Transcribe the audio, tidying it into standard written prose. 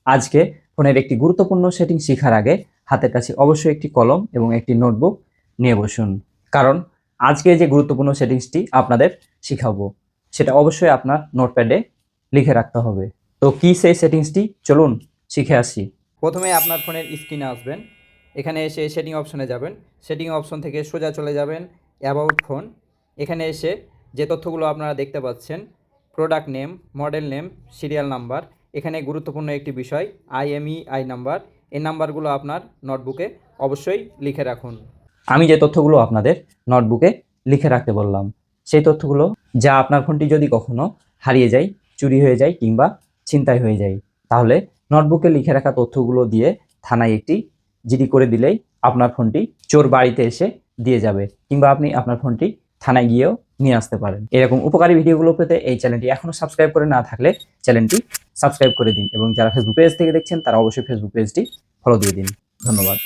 আজকে ফোনের একটি গুরুত্বপূর্ণ সেটিং শেখার আগে হাতের কাছে অবশ্যই একটি কলম এবং একটি নোটবুক নিয়ে বসুন, কারণ আজকে যে গুরুত্বপূর্ণ সেটিংসটি আপনাদের শেখাবো সেটা অবশ্যই আপনার নোটপ্যাডে লিখে রাখতে হবে। তো কি সেই সেটিংসটি, চলুন শিখে আসি। প্রথমে আপনার ফোনের স্ক্রিনে আসবেন, এখানে এসে সেটিং অপশনে যাবেন। সেটিং অপশন থেকে সোজা চলে যাবেন অ্যাবাউট ফোন। এখানে এসে যে তথ্যগুলো আপনারা দেখতে পাচ্ছেন, product name, model name, serial number, এখানে গুরুত্বপূর্ণ একটি বিষয় IMEI নাম্বার, এই নাম্বারগুলো আপনার নোটবুকে অবশ্যই লিখে রাখুন। আমি যে তথ্যগুলো আপনাদের নোটবুকে লিখে রাখতে বললাম, সেই তথ্যগুলো যা আপনার ফোনটি যদি কখনো হারিয়ে যায়, চুরি হয়ে যায় কিংবা ছিনতাই হয়ে যায়, তাহলে নোটবুকে লিখে রাখা তথ্যগুলো দিয়ে থানায় একটি জিডি করে দিলেই আপনার ফোনটি চোর বাড়িতে এসে দিয়ে যাবে, কিংবা আপনি আপনার ফোনটি থানায় গিয়েও নিয়ে আসতে পারেন। এরকম উপকারী ভিডিওগুলো পেতে এই চ্যানেলটি এখনো সাবস্ক্রাইব করে না থাকলে চ্যানেলটি সাবস্ক্রাইব করে দিন, এবং যারা ফেসবুক পেজ থেকে দেখছেন তারা অবশ্যই ফেসবুক পেজটি ফলো দিয়ে দিন। ধন্যবাদ।